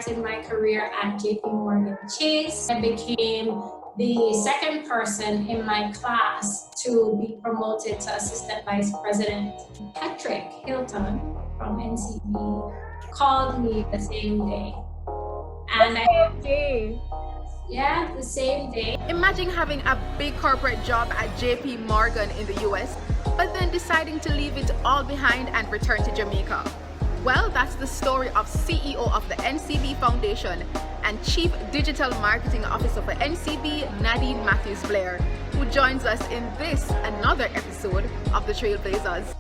started my career at JPMorgan Chase. I became the second person in my class to be promoted to assistant vice president. Patrick Hilton from NCB called me the same day. The same day. Imagine having a big corporate job at JPMorgan in the US, but then deciding to leave it all behind and return to Jamaica. Well, that's the story of CEO of the NCB Foundation and Chief Digital Marketing Officer for NCB, Nadeen Matthews Blair, who joins us in this, another episode of the TrailBlazers.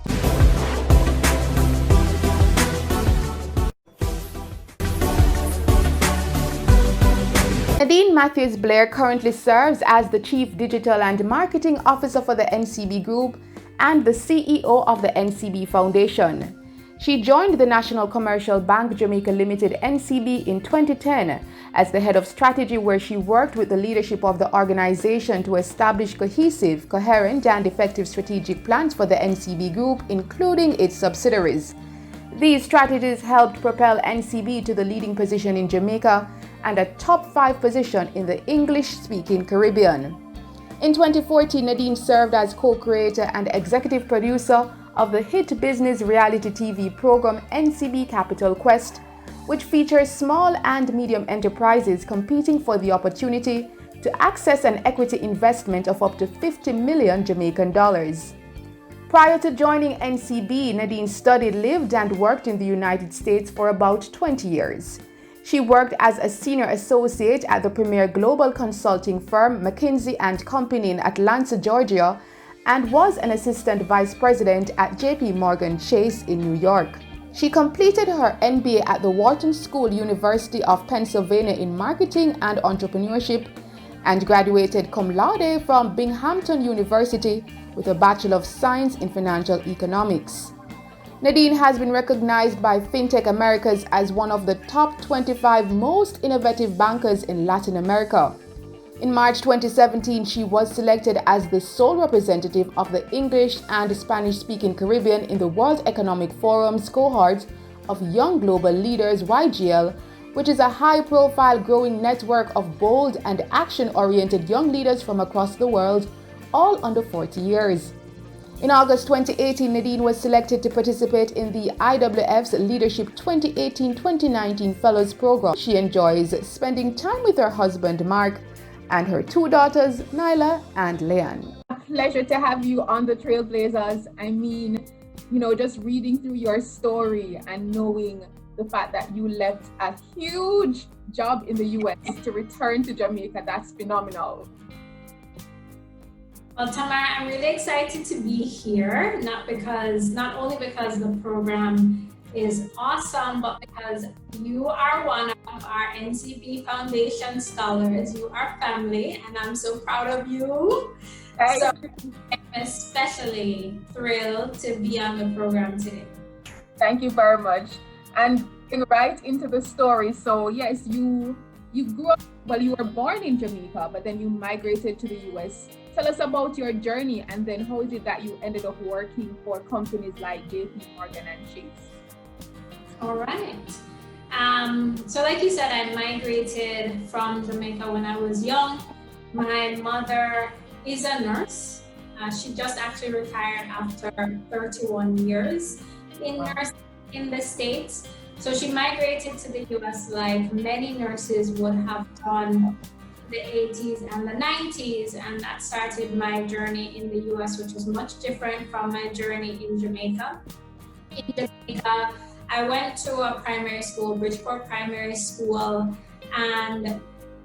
Nadeen Matthews Blair currently serves as the Chief Digital and Marketing Officer for the NCB Group and the CEO of the NCB Foundation. She joined the National Commercial Bank Jamaica Limited NCB in 2010 as the head of strategy, where she worked with the leadership of the organization to establish cohesive, coherent and effective strategic plans for the NCB Group, including its subsidiaries. These strategies helped propel NCB to the leading position in Jamaica and a top 5 position in the English-speaking Caribbean. In 2014, Nadeen served as co-creator and executive producer of the hit business reality TV program NCB Capital Quest, which features small and medium enterprises competing for the opportunity to access an equity investment of up to 50 million Jamaican dollars. Prior to joining NCB, Nadeen studied, lived and worked in the United States for about 20 years. She worked as a senior associate at the premier global consulting firm McKinsey and Company in Atlanta, Georgia, and was an assistant vice president at JPMorgan Chase in New York. She completed her MBA at the Wharton School, University of Pennsylvania in marketing and entrepreneurship, and graduated cum laude from Binghamton University with a Bachelor of Science in Financial Economics. Nadeen has been recognized by FinTech Americas as one of the top 25 most innovative bankers in Latin America. In March 2017, she was selected as the sole representative of the English and Spanish-speaking Caribbean in the World Economic Forum's cohort of Young Global Leaders YGL, which is a high-profile growing network of bold and action-oriented young leaders from across the world, all under 40 years. In August 2018, Nadeen was selected to participate in the IWF's Leadership 2018-2019 Fellows Program. She enjoys spending time with her husband, Mark, and her 2 daughters, Nyla and Leanne. A pleasure to have you on the TrailBlazers. I mean, just reading through your story and knowing the fact that you left a huge job in the US to return to Jamaica, that's phenomenal. Well, Tamara, I'm really excited to be here, not only because the program is awesome, but because you are one of our NCB Foundation scholars. You are family, and I'm so proud of you. So I'm especially thrilled to be on the program today. Thank you very much. And getting right into the story. So yes, you grew up, you were born in Jamaica, but then you migrated to the US. Tell us about your journey, and then how is it that you ended up working for companies like JPMorgan and Chase? All right. So like you said, I migrated from Jamaica when I was young. My mother is a nurse. She just actually retired after 31 years in nursing in the States. So she migrated to the US like many nurses would have done in the 80s and the 90s, and that started my journey in the US, which was much different from my journey in Jamaica. In Jamaica, I went to a primary school, Bridgeport Primary School, and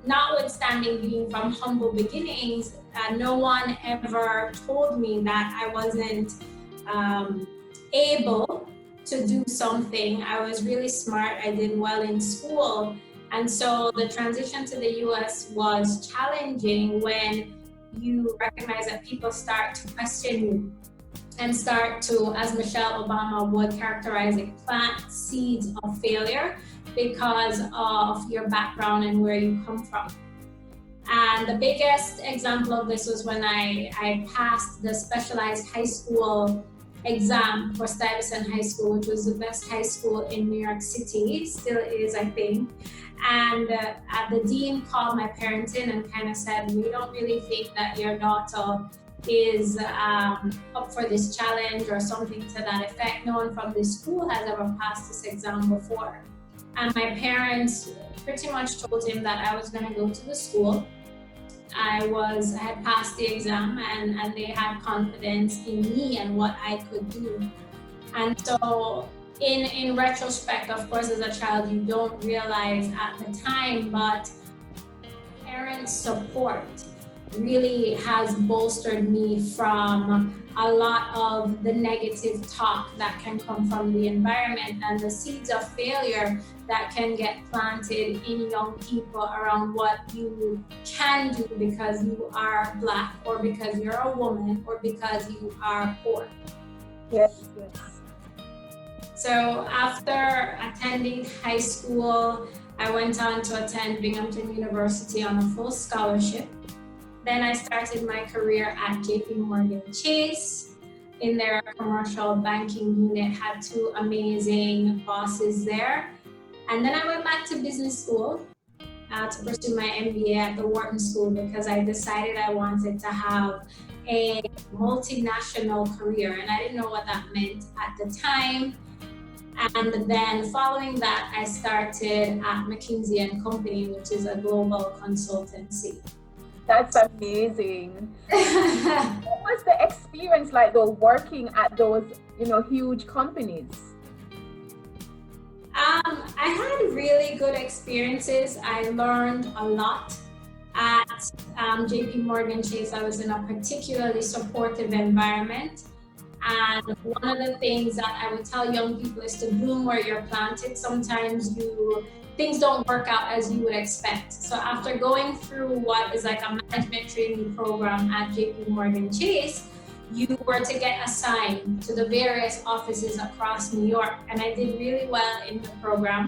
notwithstanding being from humble beginnings, no one ever told me that I wasn't able to do something. I was really smart, I did well in school. And so the transition to the US was challenging when you recognize that people start to question you and start to, as Michelle Obama would characterize it, plant seeds of failure because of your background and where you come from. And the biggest example of this was when I passed the specialized high school exam for Stuyvesant High School, which was the best high school in New York City, still is, I think. And the dean called my parents in and kind of said, we don't really think that your daughter is up for this challenge or something to that effect. No one from this school has ever passed this exam before. And my parents pretty much told him that I was going to go to the school. I had passed the exam and they had confidence in me and what I could do. And so in retrospect, of course, as a child, you don't realize at the time, but parents' support really has bolstered me from a lot of the negative talk that can come from the environment and the seeds of failure that can get planted in young people around what you can do because you are Black or because you're a woman or because you are poor. Yes. So after attending high school, I went on to attend Binghamton University on a full scholarship. Then I started my career at JPMorgan Chase in their commercial banking unit, had two amazing bosses there. And then I went back to business school to pursue my MBA at the Wharton School because I decided I wanted to have a multinational career and I didn't know what that meant at the time. And then following that, I started at McKinsey and Company, which is a global consultancy. That's amazing. What was the experience like though working at those, huge companies? I had really good experiences. I learned a lot. At JPMorgan Chase, I was in a particularly supportive environment. And one of the things that I would tell young people is to bloom where you're planted. Sometimes things don't work out as you would expect. So after going through what is like a management training program at JPMorgan Chase, you were to get assigned to the various offices across New York. And I did really well in the program.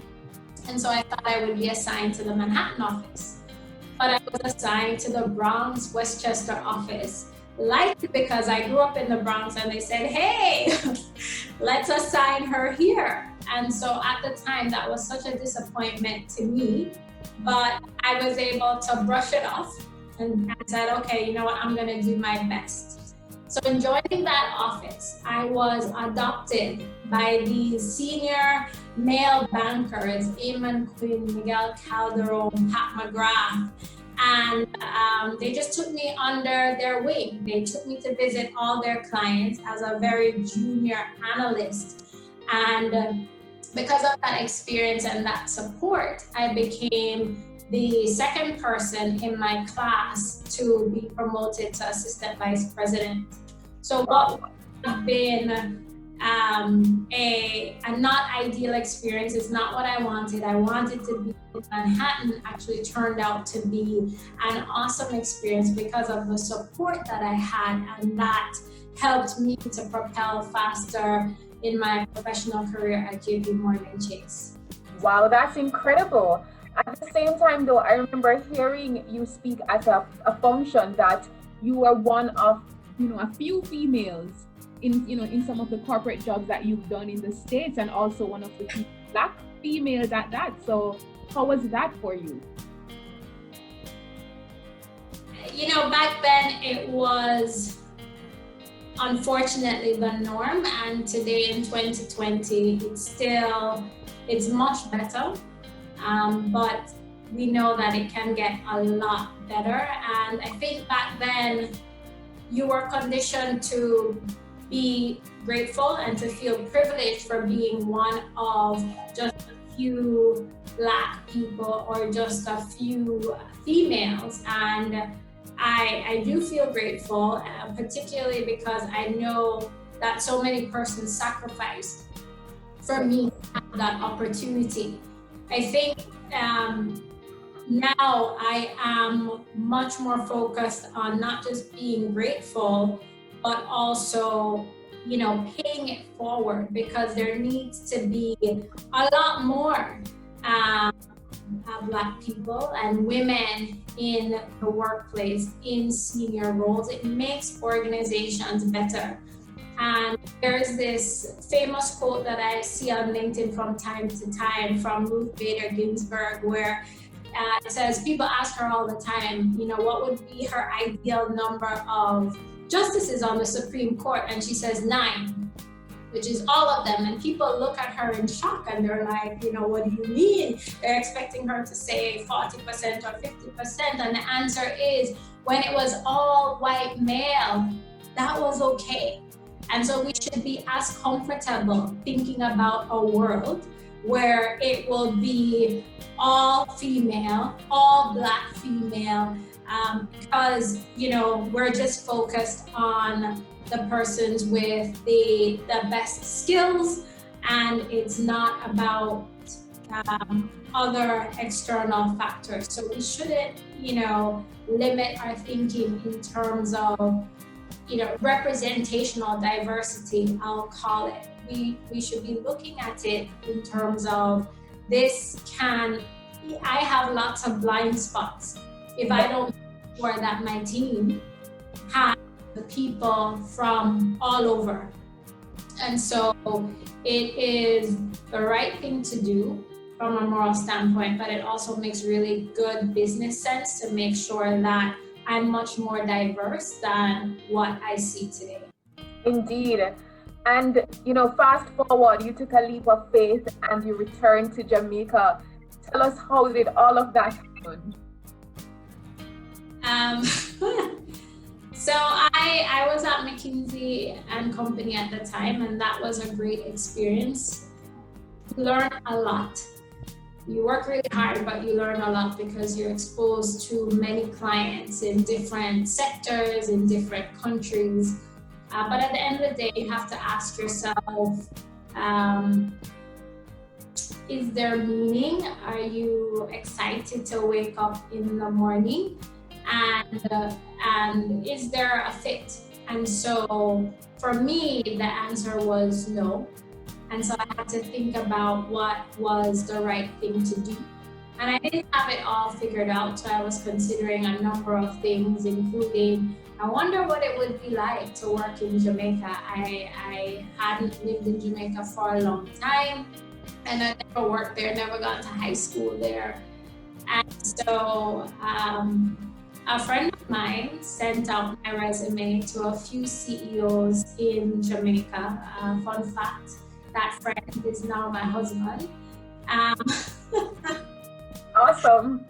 And so I thought I would be assigned to the Manhattan office. But I was assigned to the Bronx Westchester office, likely because I grew up in the Bronx and they said, hey, let's assign her here. And so at the time, that was such a disappointment to me, but I was able to brush it off and said, okay, you know what, I'm gonna do my best. So in joining that office, I was adopted by these senior male bankers, Eamon Quinn, Miguel Calderon, Pat McGrath, and they just took me under their wing. They took me to visit all their clients as a very junior analyst. And because of that experience and that support, I became the second person in my class to be promoted to assistant vice president. So what would have been a not ideal experience is not what I wanted. I wanted to be in Manhattan actually turned out to be an awesome experience because of the support that I had, and that helped me to propel faster in my professional career at JPMorgan Chase. Wow, that's incredible. At the same time though, I remember hearing you speak at a function that you were one of, a few females in some of the corporate jobs that you've done in the States, and also one of the few Black females at that. So how was that for you? Back then it was unfortunately the norm, and today in 2020 it's much better, but we know that it can get a lot better. And I think back then you were conditioned to be grateful and to feel privileged for being one of just a few Black people or just a few females. And I do feel grateful, particularly because I know that so many persons sacrificed for me to have that opportunity. I think now I am much more focused on not just being grateful, but also, paying it forward, because there needs to be a lot more Black people and women in the workplace in senior roles. It makes organizations better. And there's this famous quote that I see on LinkedIn from time to time from Ruth Bader Ginsburg, where it says, people ask her all the time, what would be her ideal number of justices on the Supreme Court? And she says 9, which is all of them. And people look at her in shock and they're like, what do you mean? They're expecting her to say 40% or 50%. And the answer is, when it was all white male, that was okay. And so we should be as comfortable thinking about a world where it will be all female, all Black female, because, we're just focused on the persons with the best skills, and it's not about other external factors. So we shouldn't, limit our thinking in terms of representational diversity, I'll call it. We should be looking at it in terms of I have lots of blind spots if I don't make sure that my team has the people from all over. And so it is the right thing to do from a moral standpoint, but it also makes really good business sense to make sure that I'm much more diverse than what I see today. Indeed. And, fast forward, you took a leap of faith and you returned to Jamaica. Tell us, how did all of that happen? So I was at McKinsey and Company at the time, and that was a great experience. You learn a lot. You work really hard, but you learn a lot because you're exposed to many clients in different sectors, in different countries. But at the end of the day, you have to ask yourself, is there meaning? Are you excited to wake up in the morning? And is there a fit? And so for me, the answer was no. And so I had to think about what was the right thing to do. And I didn't have it all figured out, so I was considering a number of things, including, I wonder what it would be like to work in Jamaica. I hadn't lived in Jamaica for a long time, and I never worked there, never got to high school there. And so a friend of mine sent out my resume to a few CEOs in Jamaica. Fun fact, that friend is now my husband. Awesome.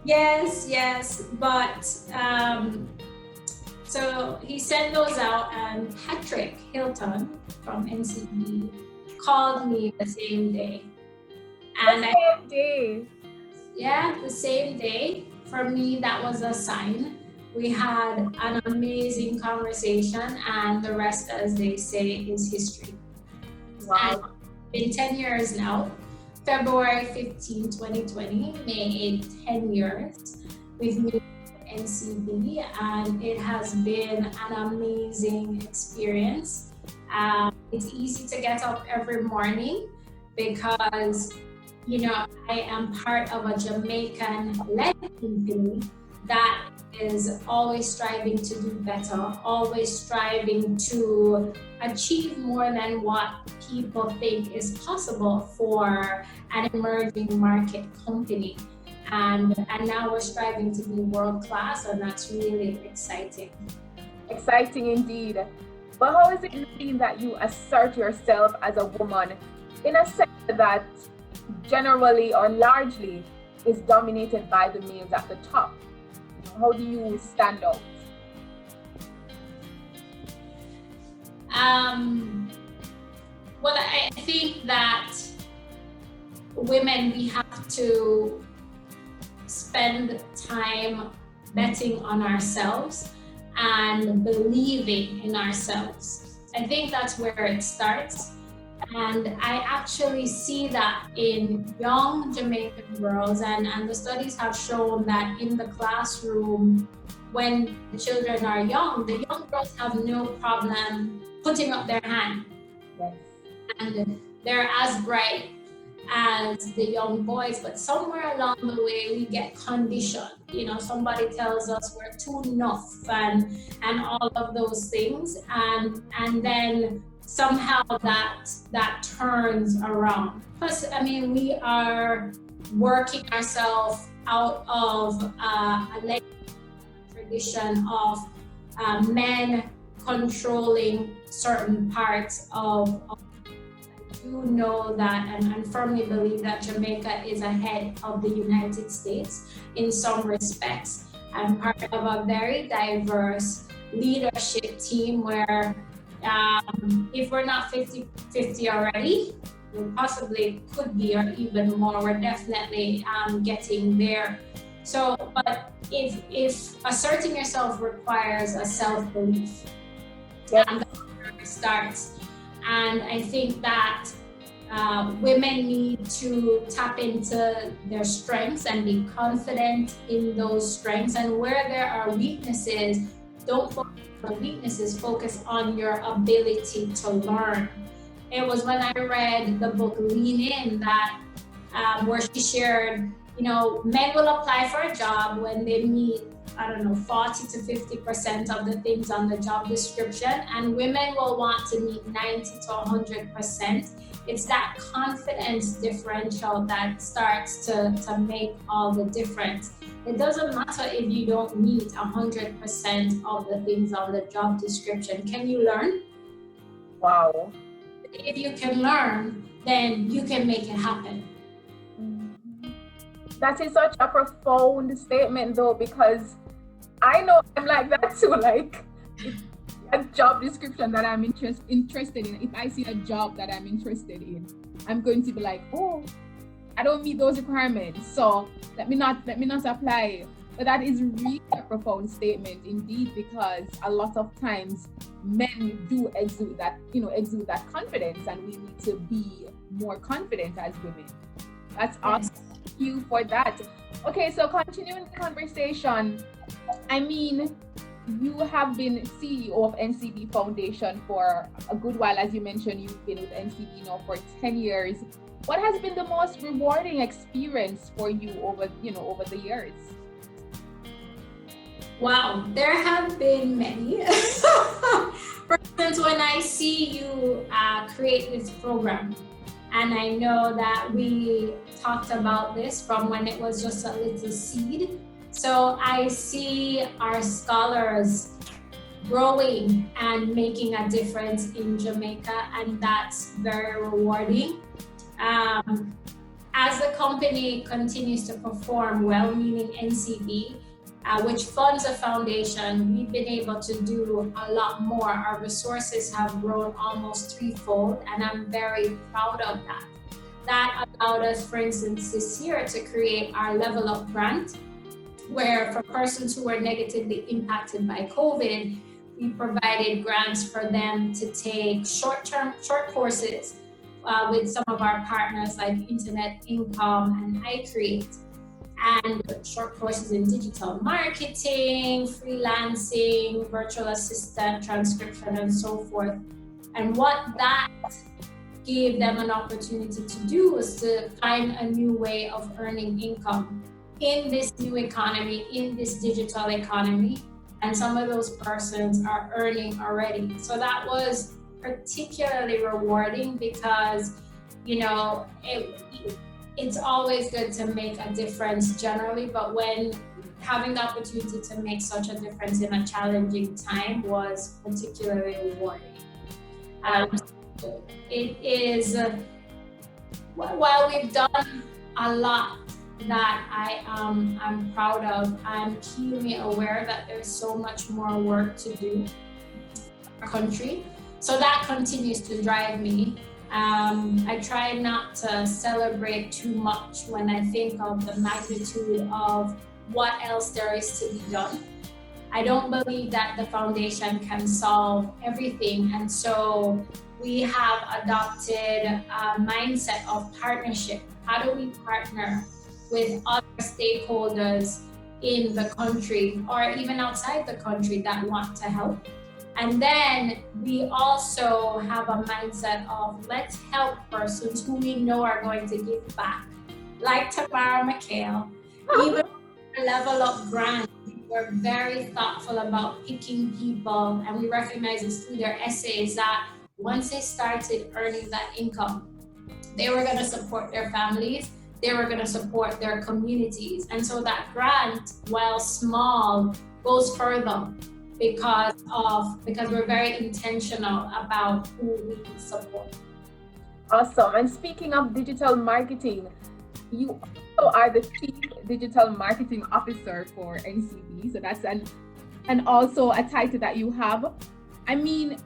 Yes. But so he sent those out, and Patrick Hilton from NCB called me the same day. And the same day. For me, that was a sign. We had an amazing conversation, and the rest, as they say, is history. Wow. And in 10 years now, February 15, 2020 made 10 years with me at NCB, and it has been an amazing experience. It's easy to get up every morning because I am part of a Jamaican-led company that is always striving to do better, always striving to achieve more than what people think is possible for an emerging market company. And now we're striving to be world-class, and that's really exciting. Exciting indeed. But how is it mean that you assert yourself as a woman in a sector that generally or largely is dominated by the males at the top? How do you stand out? Well, I think that women, we have to spend time betting on ourselves and believing in ourselves. I think that's where it starts. And I actually see that in young Jamaican girls, and the studies have shown that in the classroom, when the children are young, the young girls have no problem putting up their hand. Yes. And they're as bright as the young boys, but somewhere along the way we get conditioned. Somebody tells us we're too enough and all of those things, and then somehow that turns around. Plus, we are working ourselves out of a tradition of men controlling certain parts of. I do know that and firmly believe that Jamaica is ahead of the United States in some respects, and part of a very diverse leadership team where if we're not 50-50 already, we possibly could be, or even more. We're definitely getting there. So, but if asserting yourself requires a self-belief, and that's where it starts. And I think that women need to tap into their strengths and be confident in those strengths. And where there are weaknesses, don't focus on weaknesses, focus on your ability to learn. It was when I read the book Lean In that where she shared, men will apply for a job when they meet 40 to 50% of the things on the job description, and women will want to meet 90 to 100%. It's that confidence differential that starts to make all the difference. It doesn't matter if you don't meet 100% of the things on the job description. Can you learn? Wow. If you can learn, then you can make it happen. That is such a profound statement, though, because I know I'm like that too. Like, a job description that I'm interested in. If I see a job that I'm interested in, I'm going to be like, oh, I don't meet those requirements, so let me not apply. But that is really a profound statement indeed, because a lot of times men do exude that confidence, and we need to be more confident as women. That's awesome. Thank you for that. Okay, so continuing the conversation, you have been CEO of NCB Foundation for a good while. As you mentioned, you've been with NCB now for 10 years. What has been the most rewarding experience for you over the years? Wow, there have been many. For instance, when I see you create this program, and I know that we talked about this from when it was just a little seed. So I see our scholars growing and making a difference in Jamaica, and that's very rewarding. As the company continues to perform well, meaning NCB, which funds a foundation, we've been able to do a lot more. Our resources have grown almost threefold, and I'm very proud of that. That allowed us, for instance, this year to create our Level Up grant, where for persons who were negatively impacted by COVID, we provided grants for them to take short courses with some of our partners like Internet Income and iCreate, and short courses in digital marketing, freelancing, virtual assistant, transcription, and so forth. And what that gave them an opportunity to do was to find a new way of earning income in this new economy, in this digital economy. And some of those persons are earning already. So that was particularly rewarding because, it's always good to make a difference generally, but when having the opportunity to make such a difference in a challenging time was particularly rewarding. It is, while we've done a lot that I'm proud of, I'm keenly aware that there's so much more work to do in our country. So that continues to drive me. I try not to celebrate too much when I think of the magnitude of what else there is to be done. I don't believe that the foundation can solve everything, and so we have adopted a mindset of partnership. How do we partner with other stakeholders in the country or even outside the country that want to help? And then we also have a mindset of let's help persons who we know are going to give back, like Tamara McHale. Even a level of grant, we're very thoughtful about picking people, and we recognize this through their essays that once they started earning that income, they were going to support their families, they were going to support their communities. And so that grant, while small, goes further because we're very intentional about who we support. Awesome. And speaking of digital marketing, you also are the Chief Digital Marketing Officer for NCB. So that's and also a title that you have. I mean,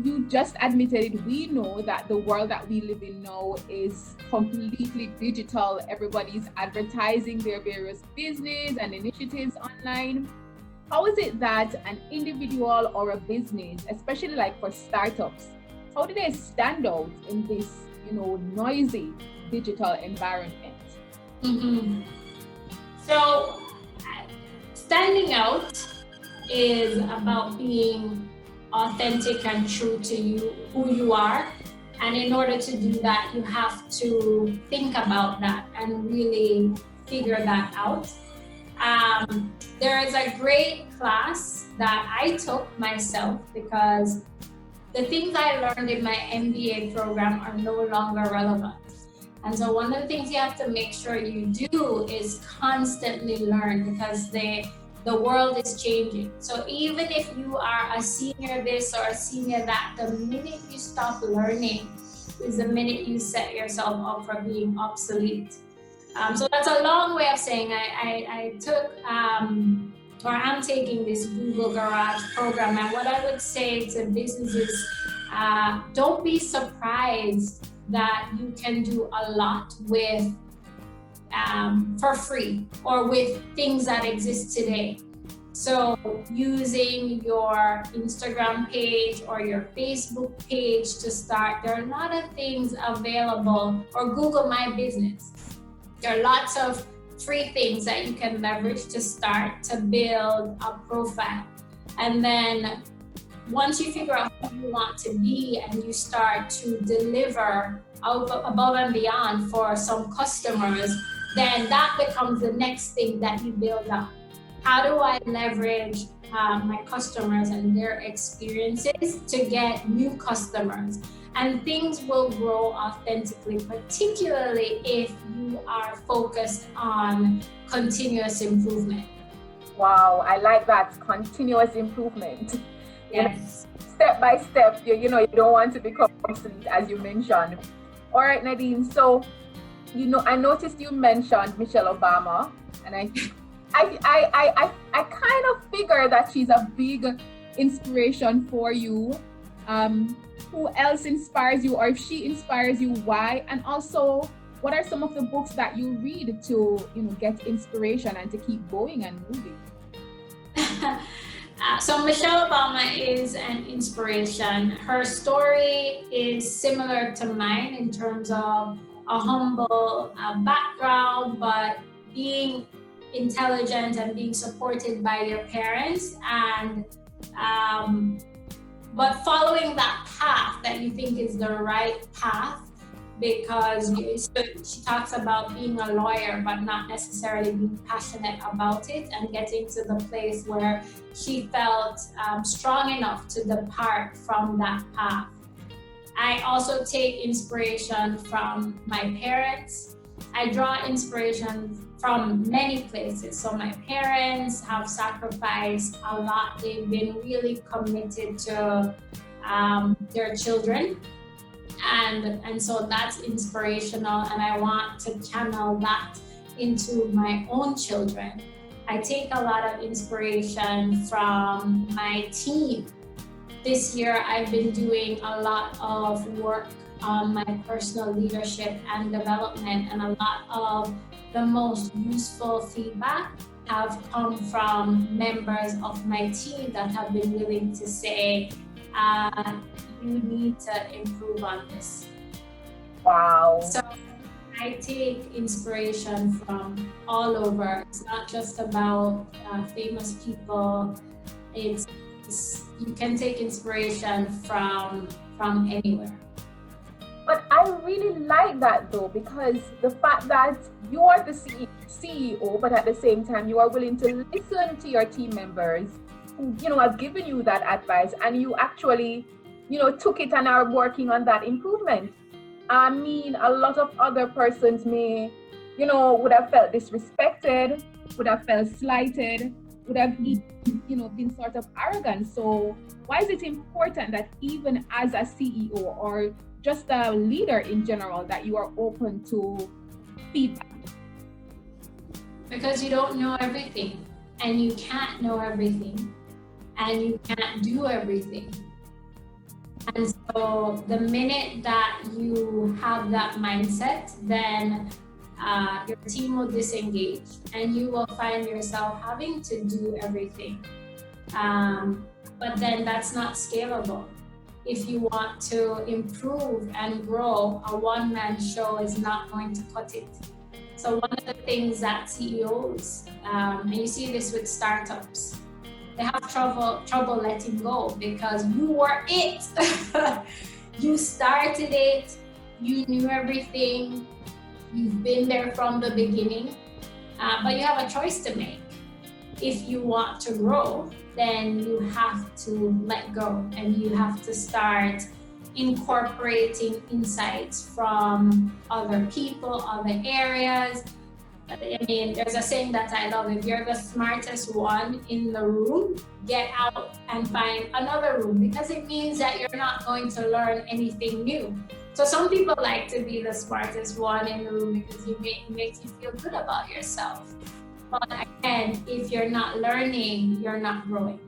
you just admitted it. We know that the world that we live in now is completely digital. Everybody's advertising their various business and initiatives online. How is it that an individual or a business, especially like for startups, how do they stand out in this, noisy digital environment? Mm-hmm. So, standing out is about being authentic and true to you, who you are. And in order to do that, you have to think about that and really figure that out. There is a great class that I took myself because the things I learned in my MBA program are no longer relevant. And so one of the things you have to make sure you do is constantly learn because the world is changing. So even if you are a senior this or a senior that, the minute you stop learning is the minute you set yourself up for being obsolete. So that's a long way of saying I took or I'm taking this Google Garage program. And what I would say to businesses, don't be surprised that you can do a lot with for free or with things that exist today. So using your Instagram page or your Facebook page to start, there are a lot of things available, or Google My Business. There are lots of free things that you can leverage to start to build a profile. And then once you figure out who you want to be and you start to deliver above and beyond for some customers, then that becomes the next thing that you build up. How do I leverage my customers and their experiences to get new customers? And things will grow authentically, particularly if you are focused on continuous improvement. Wow, I like that, continuous improvement. Yes. Step by step, you don't want to become obsolete, as you mentioned. All right, Nadeen. So, I noticed you mentioned Michelle Obama, and I kind of figure that she's a big inspiration for you. Who else inspires you, or if she inspires you, why? And also, what are some of the books that you read to, get inspiration and to keep going and moving? So Michelle Obama is an inspiration. Her story is similar to mine in terms of a humble background, but being intelligent and being supported by your parents, and but following that path that you think is the right path, because she talks about being a lawyer but not necessarily being passionate about it, and getting to the place where she felt strong enough to depart from that path. I also take inspiration from my parents. I draw inspiration from many places. So my parents have sacrificed a lot. They've been really committed to their children. And so that's inspirational, and I want to channel that into my own children. I take a lot of inspiration from my team. This year, I've been doing a lot of work on my personal leadership and development, and a lot of the most useful feedback have come from members of my team that have been willing to say, you need to improve on this. Wow. So I take inspiration from all over. It's not just about famous people. It's you can take inspiration from anywhere. But I really like that though, because the fact that you are the CEO, but at the same time you are willing to listen to your team members who, have given you that advice, and you actually, took it and are working on that improvement. I mean, a lot of other persons may, would have felt disrespected, would have felt slighted, would have even, been sort of arrogant. So why is it important that even as a CEO or just a leader in general, that you are open to feedback? Because you don't know everything, and you can't know everything, and you can't do everything. And so the minute that you have that mindset, then your team will disengage and you will find yourself having to do everything. But then that's not scalable. If you want to improve and grow, a one-man show is not going to cut it. So one of the things that CEOs, and you see this with startups, they have trouble letting go, because you were it. You started it, you knew everything, you've been there from the beginning, but you have a choice to make. If you want to grow, then you have to let go, and you have to start incorporating insights from other people, other areas. I mean, there's a saying that I love: if you're the smartest one in the room, get out and find another room, because it means that you're not going to learn anything new. So some people like to be the smartest one in the room because it makes you feel good about yourself. But again, if you're not learning, you're not growing.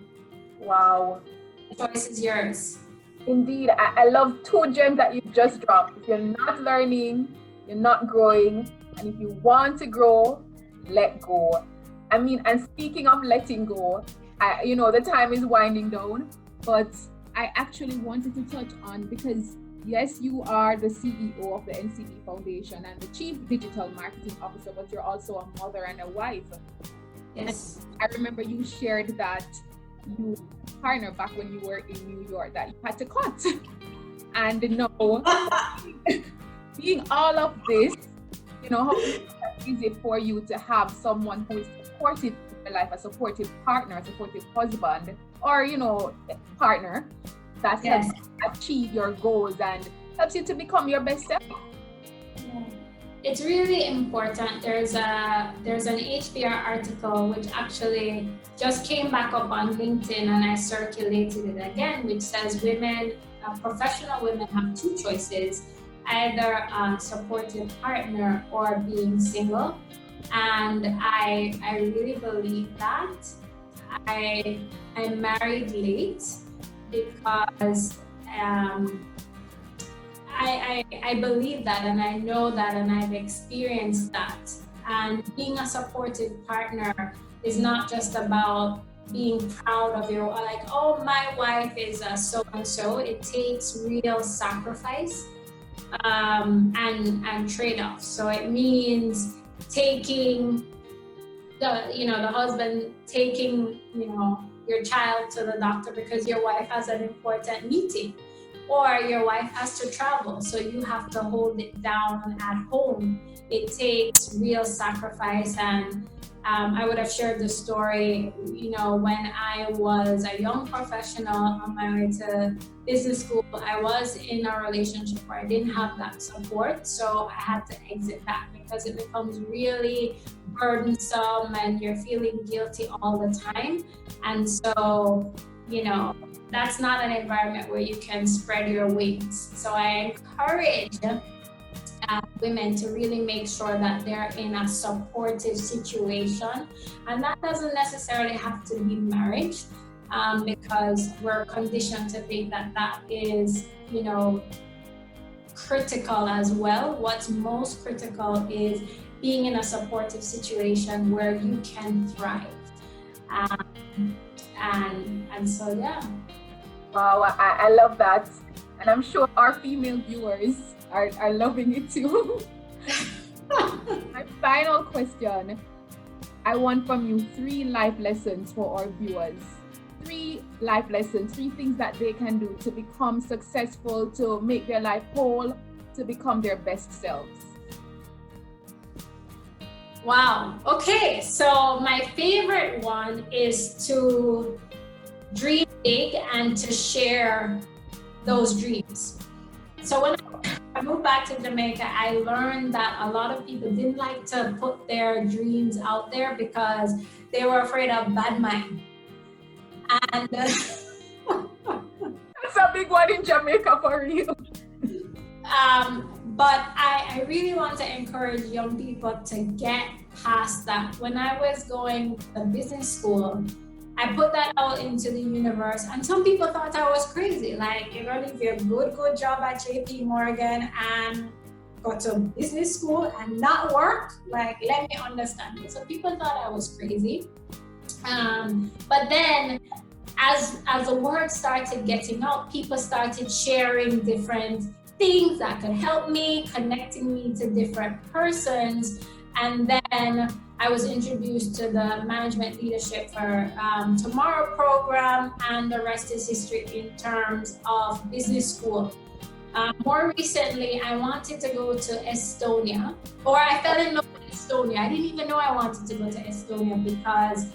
Wow. The choice is yours. Indeed, I love two gems that you just dropped. If you're not learning, you're not growing. And if you want to grow, let go. I mean, and speaking of letting go, the time is winding down, but I actually wanted to touch on, because yes, you are the CEO of the NCB Foundation and the Chief Digital Marketing Officer, but you're also a mother and a wife. Yes. And I remember you shared that you partner back when you were in New York that you had to cut. And being all of this, how is it for you to have someone who is supportive in your life, a supportive partner, a supportive husband, or partner that helps you achieve your goals and helps you to become your best self? Yeah. It's really important. There's an HBR article which actually just came back up on LinkedIn, and I circulated it again, which says professional women have two choices: either a supportive partner or being single. And I really believe that. I married late because I believe that, and I know that, and I've experienced that. And being a supportive partner is not just about being proud of your, like, oh, my wife is a so-and-so. It takes real sacrifice and trade-offs. So it means taking the husband taking your child to the doctor because your wife has an important meeting, or your wife has to travel, so you have to hold it down at home. It takes real sacrifice. And I would have shared the story, when I was a young professional on my way to business school, I was in a relationship where I didn't have that support. So I had to exit that because it becomes really burdensome and you're feeling guilty all the time. And so, that's not an environment where you can spread your wings. So I encourage women to really make sure that they're in a supportive situation. And that doesn't necessarily have to be marriage, because we're conditioned to think that is, critical as well. What's most critical is being in a supportive situation where you can thrive. And so, yeah. Wow, I love that. And I'm sure our female viewers are loving it too. My final question, I want from you 3 life lessons for our viewers. 3 life lessons, 3 things that they can do to become successful, to make their life whole, to become their best selves. Wow. Okay. So my favorite one is to dream big and to share those dreams. So when I moved back to Jamaica, I learned that a lot of people didn't like to put their dreams out there because they were afraid of bad mind. And that's a big one in Jamaica for you. But I really want to encourage young people to get past that. When I was going to business school, I put that out into the universe, and some people thought I was crazy. Like, you're gonna do a good job at JPMorgan and go to business school and not work? Like, let me understand this. So people thought I was crazy. But then as the word started getting out, people started sharing different things that could help me, connecting me to different persons. And then I was introduced to the Management Leadership for Tomorrow program, and the rest is history in terms of business school. More recently, I wanted to go to Estonia, or I fell in love with Estonia. I didn't even know I wanted to go to Estonia because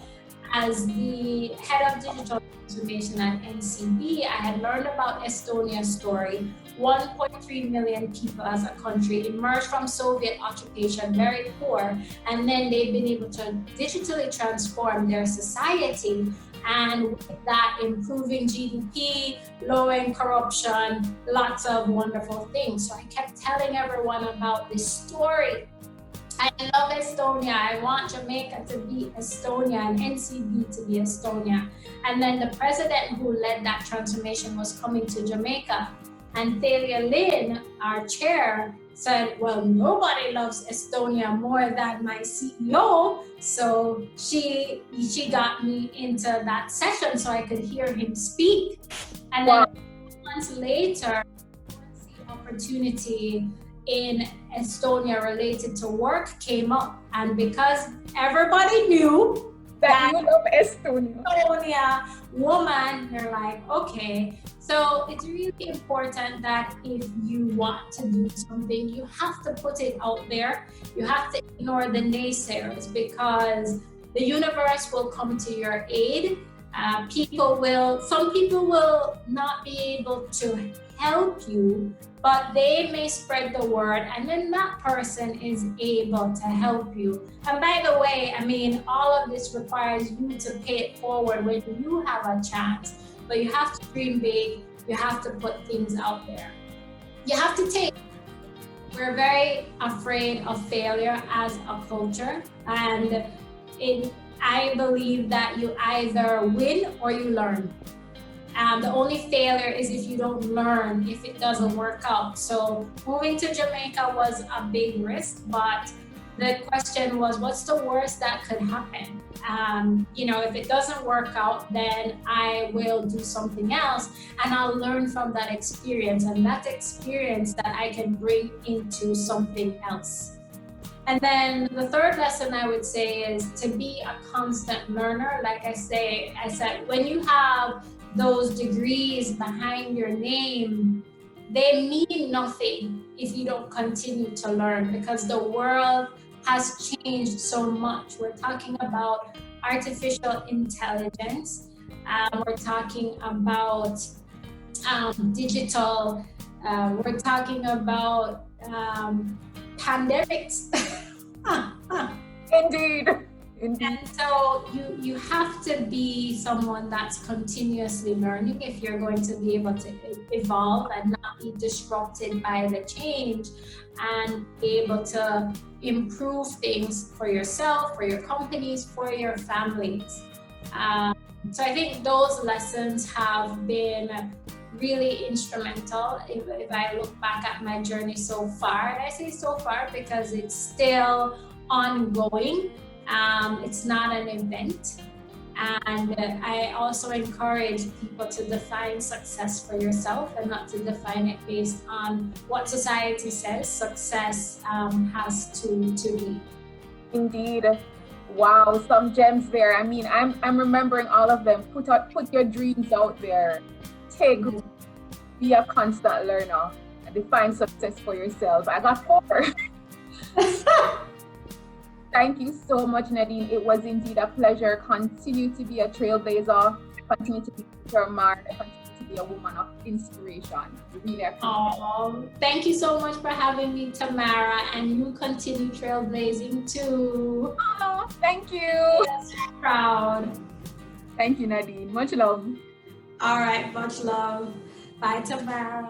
as the head of digital transformation at NCB, I had learned about Estonia's story. 1.3 million people as a country emerged from Soviet occupation, very poor, and then they've been able to digitally transform their society, and with that improving GDP, lowering corruption, lots of wonderful things. So I kept telling everyone about this story. I love Estonia. I want Jamaica to be Estonia and NCB to be Estonia. And then the president who led that transformation was coming to Jamaica. And Thalia Lynn, our chair, said, well, nobody loves Estonia more than my CEO. So she got me into that session so I could hear him speak. And then months later, the opportunity in Estonia related to work came up. And because everybody knew that you love Estonia woman, they're like, okay. So it's really important that if you want to do something, you have to put it out there. You have to ignore the naysayers, because the universe will come to your aid. Some people will not be able to help you, but they may spread the word, and then that person is able to help you. And by the way, I mean, all of this requires you to pay it forward when you have a chance. But you have to dream big. You have to put things out there. You have to take. We're very afraid of failure as a culture, and I believe that you either win or you learn. The only failure is if you don't learn, if it doesn't work out. So moving to Jamaica was a big risk, but the question was, what's the worst that could happen? If it doesn't work out, then I will do something else, and I'll learn from that experience, and that experience that I can bring into something else. And then the third lesson I would say is to be a constant learner. Like I said, when you have those degrees behind your name, they mean nothing if you don't continue to learn, because the world has changed so much. We're talking about artificial intelligence. We're talking about digital. We're talking about pandemics. Indeed. And so you have to be someone that's continuously learning if you're going to be able to evolve and not be disrupted by the change, and be able to improve things for yourself, for your companies, for your families. So I think those lessons have been really instrumental if I look back at my journey so far. And I say so far because it's still ongoing. It's not an event. And I also encourage people to define success for yourself and not to define it based on what society says success has to be. Indeed. Wow, some gems there. I mean, I'm remembering all of them. Put your dreams out there. Take risks. Be a constant learner and define success for yourself. I got 4. Thank you so much, Nadeen. It was indeed a pleasure. Continue to be a trailblazer. Continue to be your mark. Continue to be a woman of inspiration. Really appreciate it. Thank you so much for having me, Tamara. And you continue trailblazing too. Oh, thank you. Yes, proud. Thank you, Nadeen. Much love. All right, much love. Bye, Tamara.